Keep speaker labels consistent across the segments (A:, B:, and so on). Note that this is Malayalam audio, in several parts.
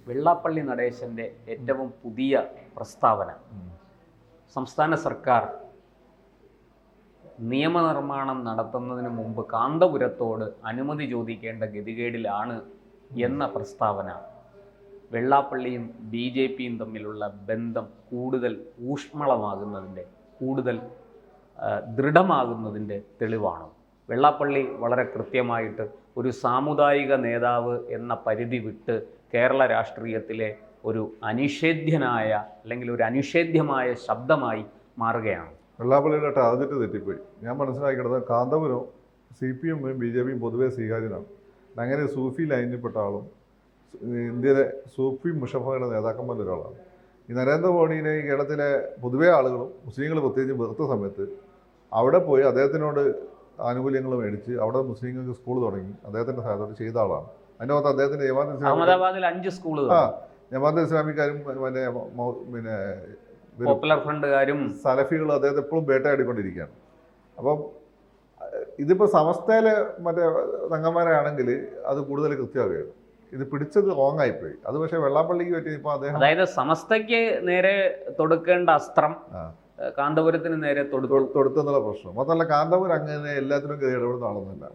A: വെള്ളാപ്പള്ളി നടേശൻ്റെ ഏറ്റവും പുതിയ പ്രസ്താവന, സംസ്ഥാന സർക്കാർ നിയമനിർമ്മാണം നടത്തുന്നതിന് മുമ്പ് കാന്തപുരത്തോട് അനുമതി ചോദിക്കേണ്ട ഗതികേടിലാണ് എന്ന പ്രസ്താവന വെള്ളാപ്പള്ളിയും BJPയും തമ്മിലുള്ള ബന്ധം കൂടുതൽ ഊഷ്മളമാകുന്നതിൻ്റെ, കൂടുതൽ ദൃഢമാകുന്നതിൻ്റെ തെളിവാണോ? വെള്ളാപ്പള്ളി വളരെ കൃത്യമായിട്ട് ഒരു സാമുദായിക നേതാവ് എന്ന പരിധി വിട്ട് കേരള രാഷ്ട്രീയത്തിലെ ഒരു അനിഷേധ്യനായ അല്ലെങ്കിൽ ഒരു അനിഷേധ്യമായ ശബ്ദമായി മാറുകയാണ്.
B: വെള്ളാപ്പള്ളിയുടെ ടാർഗറ്റ് തെറ്റിപ്പോയി. ഞാൻ മനസ്സിലാക്കിയത് കാന്തപുരം CPM-ഉം BJPയും പൊതുവെ സ്വീകാര്യനാണ്. അങ്ങനെ സൂഫി ലൈനിൽപ്പെട്ട ആളും ഇന്ത്യയിലെ സൂഫി മുഷഫയുടെ നേതാക്കന്മാരിൽ ഒരാളാണ്. ഈ നരേന്ദ്രമോദിനെ ഈ കേരളത്തിലെ പൊതുവെ ആളുകളും മുസ്ലിങ്ങൾ പ്രത്യേകിച്ച് വെറുത്ത സമയത്ത് അവിടെ പോയി അദ്ദേഹത്തിനോട് ആനുകൂല്യങ്ങൾ മേടിച്ച് അവിടെ മുസ്ലിങ്ങൾക്ക് സ്കൂൾ തുടങ്ങി അദ്ദേഹത്തിൻ്റെ സഹായത്തോടെ ചെയ്ത ആളാണ്. അതിൻ്റെ പുറത്ത് അദ്ദേഹത്തിൻ്റെ
A: അഹമ്മദാബാദിൽ 5 സ്കൂളുകൾ,
B: ജമാഅത്തെ ഇസ്ലാമിക്കാരും പിന്നെ
A: പോപ്പുലർ ഫ്രണ്ടുകാരും
B: സലഫികളും അദ്ദേഹത്തെ എപ്പോഴും വേട്ടയാടിക്കൊണ്ടിരിക്കുകയാണ്. അപ്പം ഇതിപ്പോൾ സമസ്തയിലെ മറ്റേ തങ്ങന്മാരാണെങ്കിൽ അത് കൂടുതൽ കൃത്യമാവുകയാണ്. ഇത് പിടിച്ചത് റോങ് ആയിപ്പോയി. അത് പക്ഷേ വെള്ളാപ്പള്ളിക്ക് പറ്റി ഇപ്പോൾ അദ്ദേഹം,
A: അതായത് സമസ്തയ്ക്ക് നേരെ തൊടുക്കേണ്ട അസ്ത്രം കാന്തപുരത്തിന് നേരെ
B: തൊടുത്തെന്നുള്ള പ്രശ്നം. മാത്രമല്ല കാന്തപുരം അങ്ങനെ എല്ലാത്തിനും ഇടപെടുന്ന ആളൊന്നുമില്ല.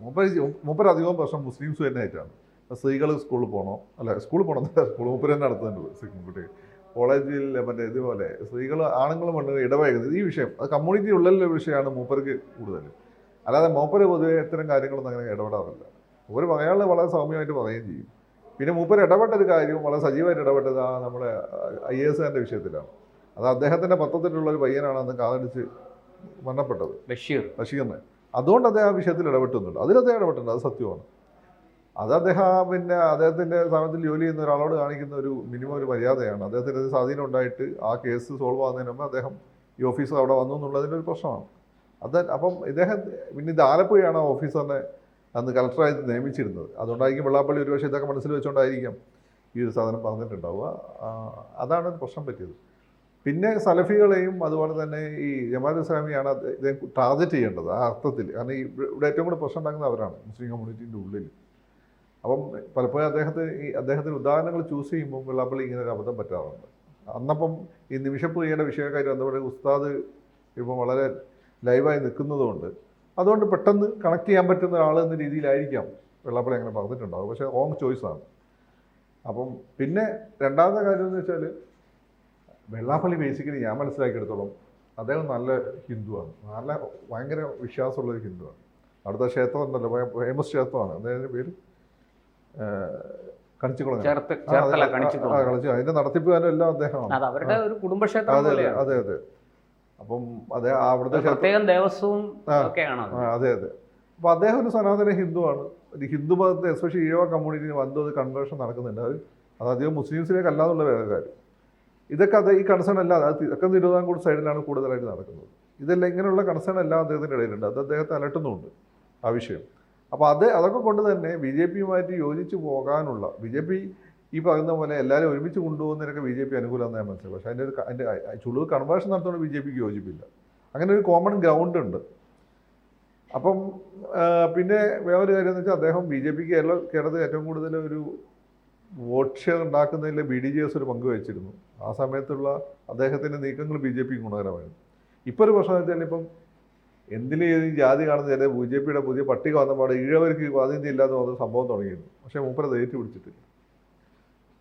B: മൂപ്പരധികവും പ്രശ്നം മുസ്ലിംസ് തന്നെ ആയിട്ടാണ്. സ്ത്രീകൾ സ്കൂളിൽ പോകണോ, അല്ല സ്കൂളിൽ പോകണമെന്നില്ല, സ്കൂൾ മൂപ്പര് തന്നെ നടത്തുന്നുണ്ട്. കുട്ടികൾ കോളേജിൽ മറ്റേ ഇതുപോലെ സ്ത്രീകൾ ആണുങ്ങളും പെണ്ണുങ്ങളും ഇടപഴകുന്നത് ഈ വിഷയം അത് കമ്മ്യൂണിറ്റി ഉള്ളിലുള്ള വിഷയമാണ് മൂപ്പർക്ക് കൂടുതൽ. അല്ലാതെ മൂപ്പര് പൊതുവെ ഇത്തരം കാര്യങ്ങളൊന്നും അങ്ങനെ ഇടപെടാറില്ല. മൂപ്പര് പറയാനുള്ളത് വളരെ സൗമ്യമായിട്ട് പറയുകയും ചെയ്യും. പിന്നെ മൂപ്പര് ഇടപെട്ടൊരു കാര്യവും വളരെ സജീവമായിട്ട് ഇടപെട്ടത് നമ്മുടെ IAS-കാരൻ്റെ വിഷയത്തിലാണ്. അത് അദ്ദേഹത്തിൻ്റെ പത്രത്തിലുള്ളൊരു പയ്യനാണ് അന്ന് കാതടിച്ച് മരണപ്പെട്ടത്, ബഷീറിനെ. അതുകൊണ്ട് അദ്ദേഹം ആ വിഷയത്തിൽ ഇടപെട്ടുന്നുണ്ട്. അതിലദ്ദേഹം ഇടപെട്ടിട്ടുണ്ട്, അത് സത്യമാണ്. അത് അദ്ദേഹം പിന്നെ അദ്ദേഹത്തിൻ്റെ സ്ഥാനത്തിൽ ജോലി ചെയ്യുന്ന ഒരാളോട് കാണിക്കുന്ന ഒരു മിനിമം ഒരു മര്യാദയാണ്. അദ്ദേഹത്തിന് സ്വാധീനം ഉണ്ടായിട്ട് ആ കേസ് സോൾവ് ആകുന്നതിന് മുമ്പ് അദ്ദേഹം ഈ ഓഫീസർ അവിടെ വന്നു എന്നുള്ളതിൻ്റെ ഒരു പ്രശ്നമാണ്. അപ്പം ഇദ്ദേഹം പിന്നെ ഇത് ആലപ്പുഴയാണ് ആ ഓഫീസറിനെ അന്ന് കളക്ടറായിട്ട് നിയമിച്ചിരുന്നത്. അതുകൊണ്ടായിരിക്കും വെള്ളാപ്പള്ളി ഒരു പക്ഷേ ഇതൊക്കെ മനസ്സിൽ വെച്ചുകൊണ്ടായിരിക്കാം ഈ ഒരു സാധനം പറഞ്ഞിട്ടുണ്ടാവുക. അതാണ് ഒരു പ്രശ്നം പറ്റിയത്. പിന്നെ സലഫികളെയും അതുപോലെ തന്നെ ഈ ജമാഅത്ത് ഇസ്ലാമിയാണ് ഇദ്ദേഹം ടാർഗറ്റ് ചെയ്യേണ്ടത് ആ അർത്ഥത്തിൽ. കാരണം ഇവിടെ ഏറ്റവും കൂടെ പ്രശ്നം ഉണ്ടാക്കുന്ന അവരാണ് മുസ്ലിം കമ്മ്യൂണിറ്റീൻ്റെ ഉള്ളിൽ. അപ്പം പലപ്പോഴും അദ്ദേഹത്തിന് ഉദാഹരണങ്ങൾ ചൂസ് ചെയ്യുമ്പോൾ വെള്ളാപ്പള്ളി ഇങ്ങനെ ഒരു അബദ്ധം പറ്റാറുണ്ട്. അന്നപ്പം ഈ നിമിഷപ്രിയയുടെ വിഷയക്കാർ ബന്ധപ്പെട്ട ഉസ്താദ് ഇപ്പം വളരെ ലൈവായി നിൽക്കുന്നതുകൊണ്ട് അതുകൊണ്ട് പെട്ടെന്ന് കണക്ട് ചെയ്യാൻ പറ്റുന്ന ഒരാൾ എന്ന രീതിയിലായിരിക്കാം വെള്ളാപ്പള്ളി അങ്ങനെ പറഞ്ഞിട്ടുണ്ടാവും. പക്ഷേ റോങ് ചോയ്സാണ്. അപ്പം പിന്നെ രണ്ടാമത്തെ കാര്യം എന്ന് വെച്ചാൽ വെള്ളാപ്പള്ളി ബേസിക്കലി ഞാൻ മനസ്സിലാക്കിയെടുത്തോളം അദ്ദേഹം നല്ല ഹിന്ദുവാണ്, നല്ല ഭയങ്കര വിശ്വാസമുള്ളൊരു ഹിന്ദുവാണ്. അവിടുത്തെ ക്ഷേത്രം ഉണ്ടല്ലോ, ഫേമസ് ക്ഷേത്രമാണ്, അദ്ദേഹത്തിൻ്റെ പേര് കണിച്ചുകുളം. അതിൻ്റെ നടത്തിപ്പുകാരും എല്ലാം അദ്ദേഹമാണ്. അതെ അതെ. അപ്പം അവിടുത്തെ
A: ദേവസ്വവും
B: അതെ അതെ. അപ്പോൾ അദ്ദേഹം ഒരു സനാതന ഹിന്ദുവാണ്. ഹിന്ദു മതത്തെ എസ്പെഷ്യലി ഈഴവ കമ്മ്യൂണിറ്റിന് വന്നത് കൺവേർഷൻ നടക്കുന്നുണ്ട്. അത് അധികം മുസ്ലിംസിലേക്ക് അല്ലാന്നുള്ള വേറെ കാര്യം. ഇതൊക്കെ ഈ കൺസേൺ അല്ലാതെ അത് തെക്കൻ തിരുവിതാംകൂർ സൈഡിലാണ് കൂടുതലായിട്ട് നടക്കുന്നത്. ഇതെല്ലാം ഇങ്ങനെയുള്ള കൺസേൺ എല്ലാം അദ്ദേഹത്തിൻ്റെ ഇടയിലുണ്ട്. അത് അദ്ദേഹത്തെ അലട്ടുന്നുമുണ്ട് ആ വിഷയം. അപ്പോൾ അതൊക്കെ കൊണ്ട് തന്നെ BJPയുമായിട്ട് യോജിച്ച് പോകാനുള്ള BJP ഈ പറയുന്ന പോലെ എല്ലാവരും ഒരുമിച്ച് കൊണ്ടുപോകുന്നതിനൊക്കെ BJP അനുകൂലമെന്ന് ഞാൻ മനസ്സിലായി. പക്ഷേ അതിൻ്റെ ചുളിവ് കൺവേർഷൻ നടത്തുകൊണ്ട് BJPക്ക് യോജിപ്പില്ല. അങ്ങനെ ഒരു കോമൺ ഗ്രൗണ്ട് ഉണ്ട്. അപ്പം പിന്നെ വേറൊരു കാര്യം എന്ന് വെച്ചാൽ അദ്ദേഹം BJPക്ക് കേരളത്തിൽ ഏറ്റവും കൂടുതൽ ഒരു വോട്ട് ഷെയർ ഉണ്ടാക്കുന്നതിൽ BDJS ഒരു പങ്ക് വഹിച്ചിരുന്നു. ആ സമയത്തുള്ള അദ്ദേഹത്തിൻ്റെ നീക്കങ്ങൾ BJPക്ക് ഗുണകരമായിരുന്നു. ഇപ്പോൾ ഒരു പ്രശ്നം വെച്ചാൽ ഇപ്പം എന്തിനും ജാതി കാണുന്ന ചില BJPയുടെ പുതിയ പട്ടിക വന്നപാട് ഈഴവർക്ക് സ്വാധീനം ഇല്ലാതെ വന്ന സംഭവം തുടങ്ങിയിരുന്നു. പക്ഷേ മൂപ്പരത് ഏറ്റുപിടിച്ചിട്ടില്ല.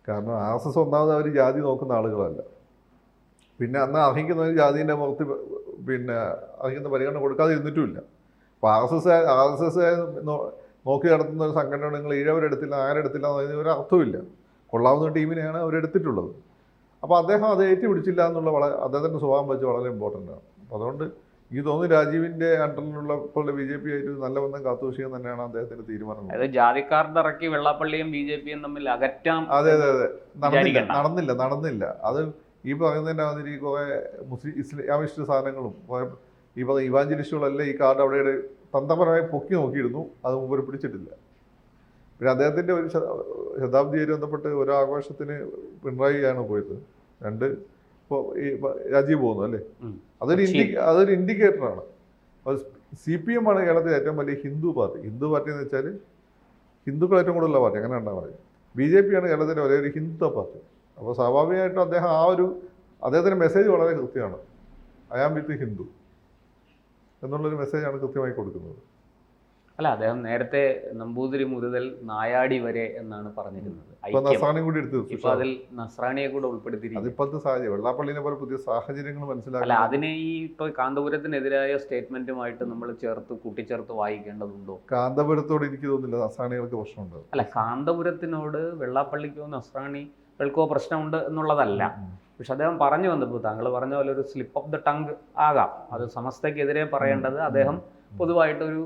B: കാരണം RSS ഒന്നാമത് അവർ ജാതി നോക്കുന്ന ആളുകളല്ല. പിന്നെ അന്ന് അർഹിക്കുന്ന ജാതിൻ്റെ പുറത്ത് പിന്നെ അർഹിക്കുന്ന പരിഗണന കൊടുക്കാതെ ഇരുന്നിട്ടുമില്ല. അപ്പോൾ RSS നോക്കി നടത്തുന്ന ഒരു സംഘടന നിങ്ങൾ ഈഴവരെടുത്തില്ല ആരെടുത്തില്ല എന്ന് പറയുന്ന ഒരു അർത്ഥമില്ല. കൊള്ളാവുന്ന ടീമിനെയാണ് അവരെടുത്തിട്ടുള്ളത്. അപ്പോൾ അദ്ദേഹം അത് ഏറ്റുപിടിച്ചില്ല എന്നുള്ള അദ്ദേഹത്തിൻ്റെ സ്വഭാവം വെച്ച് വളരെ ഇമ്പോർട്ടൻ്റ് ആണ്. അപ്പോൾ അതുകൊണ്ട് എനിക്ക് തോന്നുന്നു രാജീവിൻ്റെ അണ്ടറിലുള്ള ഇപ്പോൾ BJP ആയിട്ട് നല്ല ബന്ധം കാത്തുസൂക്ഷിക്കാൻ തന്നെയാണ് അദ്ദേഹത്തിൻ്റെ തീരുമാനം.
A: അതായത് ജാതിക്കാരുടെ ഇറക്കി വെള്ളാപ്പള്ളിയും BJPയും തമ്മിൽ അകറ്റാം.
B: അതെ അതെ അതെ. നടന്നില്ല. അത് ഈ പറയുന്നതിൻ്റെ അതിൽ കുറേ ഇസ്ലാമിസ്റ്റ് സാധനങ്ങളും ഈ പറയുന്ന ഇവാഞ്ചലിസ്റ്റുകളെല്ലാം ഈ കാർഡ് അവിടെ തന്ത്രപരമായി പൊക്കി നോക്കിയിരുന്നു. അത് മുമ്പ് പിടിച്ചിട്ടില്ല. പിന്നെ അദ്ദേഹത്തിൻ്റെ ഒരു ശതാബ്ദിയായിട്ട് ബന്ധപ്പെട്ട് ഒരു ആഘോഷത്തിന് പിണറായിയാണ് പോയത്. ഇപ്പോൾ ഈ രാജീവ് പോകുന്നു അല്ലേ, അതൊരു ഇൻഡിക്കേറ്ററാണ്. CPM ആണ് കേരളത്തിലെ ഏറ്റവും വലിയ ഹിന്ദു പാർട്ടി എന്ന് വെച്ചാൽ ഹിന്ദുക്കൾ ഏറ്റവും കൂടുതലുള്ള പാർട്ടി, അങ്ങനെ ഉണ്ടാ പറയും. BJP ആണ് കേരളത്തിലെ ഒരേ ഒരു ഹിന്ദുത്വ പാർട്ടി. അപ്പോൾ സ്വാഭാവികമായിട്ടും അദ്ദേഹത്തിൻ്റെ മെസ്സേജ് വളരെ കൃത്യമാണ്. ഐ ആം വിത്ത് ഹിന്ദു എന്നുള്ളൊരു മെസ്സേജാണ് കൃത്യമായി കൊടുക്കുന്നത്.
A: അല്ല, അദ്ദേഹം നേരത്തെ നമ്പൂതിരി മുതൽ നായാടി വരെ എന്നാണ് പറഞ്ഞിരുന്നത്.
B: നസ്രാണി കൂടി എടുത്തു,
A: ഇപ്പൊ അതിൽ നസ്രാണിയെ കൂടെ ഉൾപ്പെടുത്തിയിരിക്കുന്നു.
B: അതിപ്പോഴത്തെ സാഹചര്യം വെള്ളാപ്പള്ളിനെ പോലെ പുതിയ സാഹചര്യങ്ങൾ മനസ്സിലാക്കി.
A: അല്ല, അതിനെ ഈ ഇപ്പൊ കാന്തപുരത്തിനെതിരായ സ്റ്റേറ്റ്മെന്റുമായിട്ട് നമ്മൾ കൂട്ടിച്ചേർത്ത് വായിക്കേണ്ടതുണ്ടോ?
B: കാന്തപുരത്തോട് എനിക്ക് തോന്നുന്നില്ല നസ്രാണികൾക്ക് പ്രശ്നമുണ്ട്.
A: അല്ല, കാന്തപുരത്തിനോട് വെള്ളാപ്പള്ളിക്കോ നസ്രാണികൾക്കോ പ്രശ്നമുണ്ട് എന്നുള്ളതല്ല. പക്ഷെ അദ്ദേഹം പറഞ്ഞു വന്നപ്പോൾ താങ്കൾ പറഞ്ഞ പോലെ ഒരു സ്ലിപ്പ് ഓഫ് ദ ടങ് ആകാം. അത് സമസ്തക്കെതിരെ പറയേണ്ടത് അദ്ദേഹം പൊതുവായിട്ടൊരു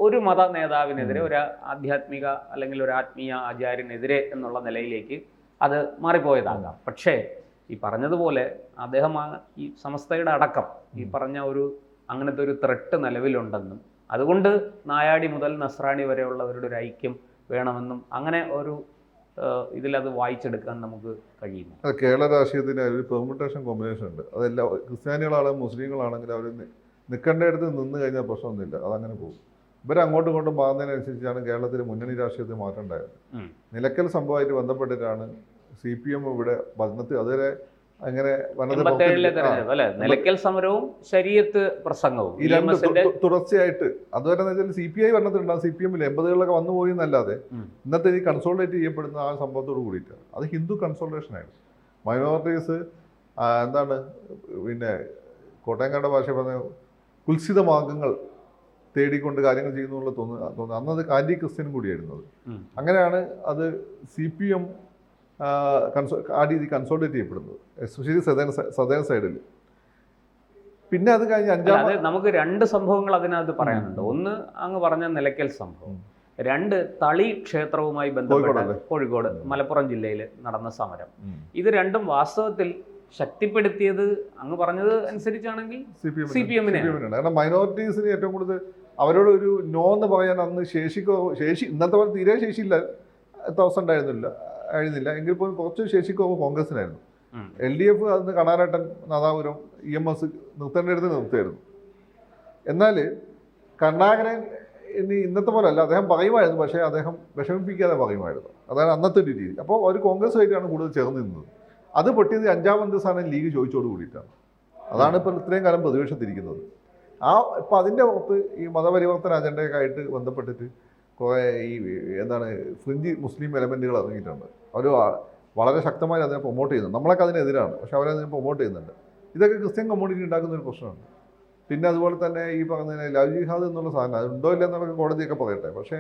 A: ഒരു മത നേതാവിനെതിരെ, ഒരു ആധ്യാത്മിക അല്ലെങ്കിൽ ഒരു ആത്മീയ ആചാര്യനെതിരെ എന്നുള്ള നിലയിലേക്ക് അത് മാറിപ്പോയതാകാം. പക്ഷേ ഈ പറഞ്ഞതുപോലെ അദ്ദേഹം ഈ സമസ്തയുടെ അടക്കം ഈ പറഞ്ഞ അങ്ങനത്തെ ഒരു ത്രെട്ട് നിലവിലുണ്ടെന്നും അതുകൊണ്ട് നായാടി മുതൽ നസ്രാണി വരെയുള്ളവരുടെ ഒരു ഐക്യം വേണമെന്നും അങ്ങനെ ഇതിലത് വായിച്ചെടുക്കാൻ നമുക്ക് കഴിയുന്നു.
B: കേരള രാഷ്ട്രീയത്തിന് ഒരു പെർമുട്ടേഷൻ കോമ്പിനേഷൻ ഉണ്ട്. അതെല്ലാം ക്രിസ്ത്യാനികളാണെങ്കിലും മുസ്ലിങ്ങളാണെങ്കിലും അവർ നിൽക്കേണ്ടടുത്ത് നിന്ന് കഴിഞ്ഞാൽ പ്രശ്നമൊന്നുമില്ല, അതങ്ങനെ പോകും. ഇവരങ്ങോട്ടും ഇങ്ങോട്ടും മാറുന്നതിനനുസരിച്ചാണ് കേരളത്തിൽ മുന്നണി രാഷ്ട്രീയത്തിൽ മാറ്റം ഉണ്ടായത്. നിലയ്ക്കൽ സംഭവമായിട്ട് ബന്ധപ്പെട്ടിട്ടാണ് CPM ഇവിടെ ഭരണത്തിൽ അതുവരെ അങ്ങനെ
A: നിലയ്ക്കൽ സമരവും ശരീഅത്ത് പ്രസംഗവും
B: ഈ രണ്ട് തുടർച്ചയായിട്ട് അതുവരെ വെച്ചാൽ CPI ഭരണത്തിലുണ്ടാകും. CPM 80കളിലൊക്കെ വന്നു പോയി എന്നല്ലാതെ ഇന്നത്തെ ഈ കൺസോൾട്ടേറ്റ് ചെയ്യപ്പെടുന്ന ആ സംഭവത്തോട് കൂടിയിട്ടാണ്. അത് ഹിന്ദു കൺസോൾട്ടേഷനായിരുന്നു. മൈനോറിറ്റീസ് പിന്നെ കോട്ടയംകാരുടെ ഭാഷ പറഞ്ഞ കുൽസിത മാർഗങ്ങൾ തേടിക്കൊണ്ട് കാര്യങ്ങൾ ചെയ്യുന്നുള്ള തോന്നുന്നു. അന്നത് ആൻറ്റി ക്രിസ്ത്യനും കൂടിയായിരുന്നു അത്. അങ്ങനെയാണ് അത് CPM ആ രീതി കൺസോൾട്ടേറ്റ് ചെയ്യപ്പെടുന്നത്, എസ്പെഷ്യലി സദേൺ സൈഡിൽ. പിന്നെ അത് കഴിഞ്ഞ്
A: നമുക്ക് രണ്ട് സംഭവങ്ങൾ അതിനകത്ത് പറയാനുണ്ട്. ഒന്ന് അങ്ങ് പറഞ്ഞ നിലയ്ക്കൽ സംഭവം, രണ്ട് തളി ക്ഷേത്രവുമായി ബന്ധപ്പെട്ട കോഴിക്കോട് മലപ്പുറം ജില്ലയിൽ നടന്ന സമരം. ഇത് രണ്ടും വാസ്തവത്തിൽ ശക്തിപ്പെടുത്തിയത് അങ്ങ് പറഞ്ഞത് അനുസരിച്ചാണെങ്കിൽ CPM-നെ.
B: കാരണം മൈനോറിറ്റീസിന് ഏറ്റവും കൂടുതൽ അവരോട് ഒരു നോ എന്ന് പറയാൻ അന്ന് ശേഷി ഇന്നത്തെ പോലെ തീരെ ശേഷിയില്ല, ആയിരുന്നില്ല എങ്കിൽ പോലും കുറച്ച് ശേഷിക്കുറവ് കോൺഗ്രസിനായിരുന്നു. LDF അന്ന് കണാരട്ടൻ, നാദാപുരം, EMS നിർത്തേണ്ടടുത്ത് നിർത്തിയായിരുന്നു. എന്നാൽ കരുണാകരൻ ഇന്നത്തെ പോലെ അല്ല, അദ്ദേഹം പറയുമായിരുന്നു, പക്ഷേ അദ്ദേഹം വിഷമിപ്പിക്കാതെ പറയുമായിരുന്നു. അതാണ് അന്നത്തെ ഒരു രീതി. അപ്പോൾ അവർ കോൺഗ്രസുമായിട്ടാണ് കൂടുതൽ ചേർന്ന് നിന്നത്. അത് പൊട്ടിയത് 5ാം സ്ഥാനം ലീഗ് ചോദിച്ചോട് കൂടിയിട്ടാണ്. അതാണ് ഇപ്പോൾ ഇത്രയും കാലം പ്രതിപക്ഷത്തിരിക്കുന്നത്. ഇപ്പം അതിൻ്റെ പുറത്ത് ഈ മതപരിവർത്തന അജണ്ടയൊക്കെ ആയിട്ട് ബന്ധപ്പെട്ടിട്ട് കുറേ ഫ്രിഞ്ച് മുസ്ലിം എലമെൻറ്റുകൾ ഇറങ്ങിയിട്ടുണ്ട്. അവർ വളരെ ശക്തമായി അതിനെ പ്രൊമോട്ട് ചെയ്യുന്നു. നമ്മളൊക്കെ അതിനെതിരാണ്, പക്ഷെ അവരതിനെ പ്രൊമോട്ട് ചെയ്യുന്നുണ്ട്. ഇതൊക്കെ ക്രിസ്ത്യൻ കമ്മ്യൂണിറ്റി ഉണ്ടാക്കുന്ന ഒരു പ്രശ്നമാണ്. പിന്നെ അതുപോലെ തന്നെ ഈ പറഞ്ഞ ലവ് ജിഹാദ് എന്നുള്ള സാധനം അതുണ്ടോ ഇല്ല എന്നൊക്കെ കോടതിയൊക്കെ പറയട്ടെ, പക്ഷേ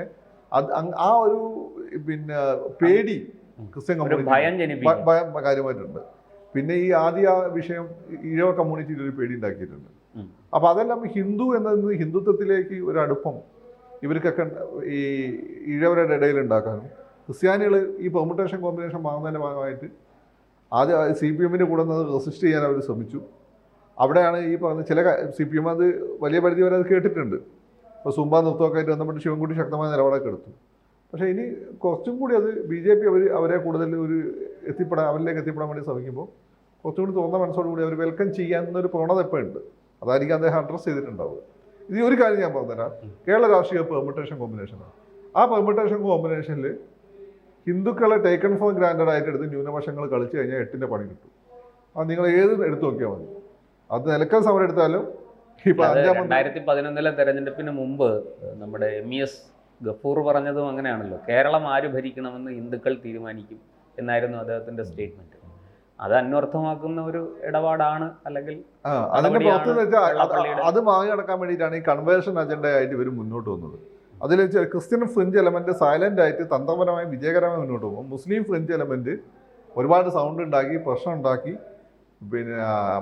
B: ആ ഒരു പേടി ക്രിസ്ത്യൻ കമ്മ്യൂണിറ്റി ഭയം കാര്യമായിട്ടുണ്ട്. പിന്നെ ഈ ആദ്യ വിഷയം ഈഴവ കമ്മ്യൂണിറ്റിയിൽ ഒരു പേടി ഉണ്ടാക്കിയിട്ടുണ്ട്. അപ്പോൾ അതെല്ലാം ഹിന്ദു എന്നതിൽ ഹിന്ദുത്വത്തിലേക്ക് ഒരു അടുപ്പം ഇവർക്കൊക്കെ ഈ ഈഴവരുടെ ഇടയിൽ ഉണ്ടാക്കാനും ക്രിസ്ത്യാനികൾ ഈ പെർമുട്ടേഷൻ കോമ്പിനേഷൻ മാറുന്നതിൻ്റെ ഭാഗമായിട്ട് ആദ്യം CPM-ൻ്റെ കൂടെ നിന്ന് റെസിസ്റ്റ് ചെയ്യാൻ അവർ ശ്രമിച്ചു. അവിടെയാണ് ഈ പറഞ്ഞ ചില CPM അത് വലിയ പരിധി വരെ അത് കേട്ടിട്ടുണ്ട്. ഇപ്പോൾ സുംബ നൃത്തമൊക്കെ ആയിട്ട് ബന്ധപ്പെട്ട് ശിവൻകുട്ടി ശക്തമായ നിലപാടൊക്കെ എടുത്തു. പക്ഷേ ഇനി കുറച്ചും കൂടി അത് BJP അവരെ കൂടുതൽ അവരിലേക്ക് എത്തിപ്പെടാൻ വേണ്ടി ശ്രമിക്കുമ്പോൾ കുറച്ചും കൂടി തുറന്ന മനസ്സോടുകൂടി അവർ വെൽക്കം ചെയ്യാവുന്നൊരു പ്രവണത ഇപ്പോൾ ഉണ്ട്. അതായിരിക്കും അദ്ദേഹം അഡ്രസ്സ് ചെയ്തിട്ടുണ്ടാവുക. ഇത് ഒരു കാര്യം ഞാൻ പറഞ്ഞുതരാം. കേരള രാഷ്ട്രീയ പെർമുട്ടേഷൻ കോമ്പിനേഷനാണ്. ആ പെർമുട്ടേഷൻ കോമ്പിനേഷനിൽ ഹിന്ദുക്കളെ ടേക്കൺ ഫോർ ഗ്രാൻഡഡ് ആയിട്ട് എടുത്ത് ന്യൂനപക്ഷങ്ങൾ കളിച്ചു കഴിഞ്ഞാൽ 8ന്റെ പണി കിട്ടും. അത് നിങ്ങൾ ഏത് എടുത്തു നോക്കിയാൽ മതി. അത് നിലയ്ക്കൽ സമരം എടുത്താലും
A: 2011 തെരഞ്ഞെടുപ്പിന് മുമ്പ് നമ്മുടെ MES ഗഫൂർ പറഞ്ഞതും അങ്ങനെയാണല്ലോ, കേരളം ആര് ഭരിക്കണമെന്ന് ഹിന്ദുക്കൾ തീരുമാനിക്കും എന്നായിരുന്നു അദ്ദേഹത്തിന്റെ സ്റ്റേറ്റ്മെന്റ്. അത് അന്വർത്ഥമാക്കുന്ന ഒരു ഇടപാടാണ്. അല്ലെങ്കിൽ
B: അതിന്റെ പുറത്തെന്ന് വെച്ചാൽ അത് മറികടക്കാൻ വേണ്ടിയിട്ടാണ് ഈ കൺവേർഷൻ അജണ്ടയായിട്ട് ഇവർ മുന്നോട്ട് വന്നത്. അതിൽ ക്രിസ്ത്യൻ ഫ്രിഞ്ച് എലമെന്റ് സൈലന്റ് ആയിട്ട് തന്ത്രപരമായി വിജയകരമായി മുന്നോട്ട് പോകും. മുസ്ലിം ഫ്രിഞ്ച് എലമെന്റ് ഒരുപാട് സൗണ്ട് ഉണ്ടാക്കി, പ്രശ്നം ഉണ്ടാക്കി,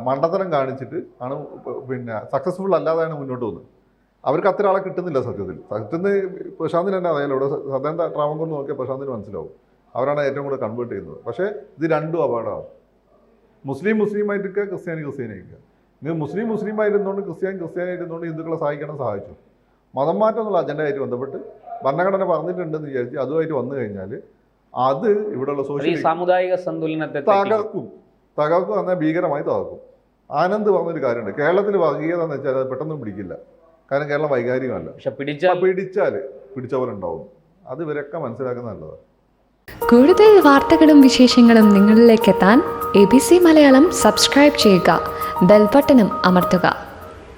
B: മണ്ടത്തരം കാണിച്ചിട്ട് ആണ് സക്സസ്ഫുൾ അല്ലാതെയാണ് മുന്നോട്ട് പോകുന്നത്. അവർക്ക് അത്ര ആളെ കിട്ടുന്നില്ല. സത്യത്തിൽ പ്രശാന്തിന് തന്നെ അറിയാലോ, ഇവിടെ സദാൻ ട്രാവൻകൂർ നോക്കിയാൽ പ്രശാന്തിന് മനസ്സിലാവും. അവരാണ് ഏറ്റവും കൂടുതൽ കൺവേർട്ട് ചെയ്യുന്നത്. പക്ഷേ ഇത് രണ്ടും അപകടമാണ്. മുസ്ലിമായിട്ടിരിക്കുക, ക്രിസ്ത്യാനിയായിരിക്കുക. നിങ്ങൾ മുസ്ലിമായിരുന്നുകൊണ്ട് ക്രിസ്ത്യാനിയായിരുന്നുകൊണ്ട് ഹിന്ദുക്കളെ സഹായിച്ചു. മതം മാറ്റം എന്നുള്ള അജണ്ടയായിട്ട് ബന്ധപ്പെട്ട് ഭരണഘടന പറഞ്ഞിട്ടുണ്ടെന്ന് വിചാരിച്ച് അതുമായിട്ട് വന്നു കഴിഞ്ഞാൽ അത് ഇവിടെയുള്ള സോഷ്യൽ
A: സാമുദായിക സന്തുലനത്തെ തകർക്കും.
B: എന്നാൽ ഭീകരമായി തകർക്കും. ആനന്ദ് പറഞ്ഞൊരു കാര്യമുണ്ട്, കേരളത്തിൽ വർഗീയത എന്ന് വെച്ചാൽ അത് പെട്ടെന്ന് പിടിക്കില്ല. കാരണം കേരളം വൈകാരികമല്ല.
A: പക്ഷെ പിടിച്ച പോലെ ഉണ്ടാവും.
B: അത് ഇവരൊക്കെ മനസ്സിലാക്കുന്ന നല്ലതാണ്.
C: കൂടുതൽ വാർത്തകളും വിശേഷങ്ങളും നിങ്ങളിലേക്ക് എത്താൻ ABC മലയാളം സബ്സ്ക്രൈബ് ചെയ്യുക, ബെൽബട്ടനും അമർത്തുക.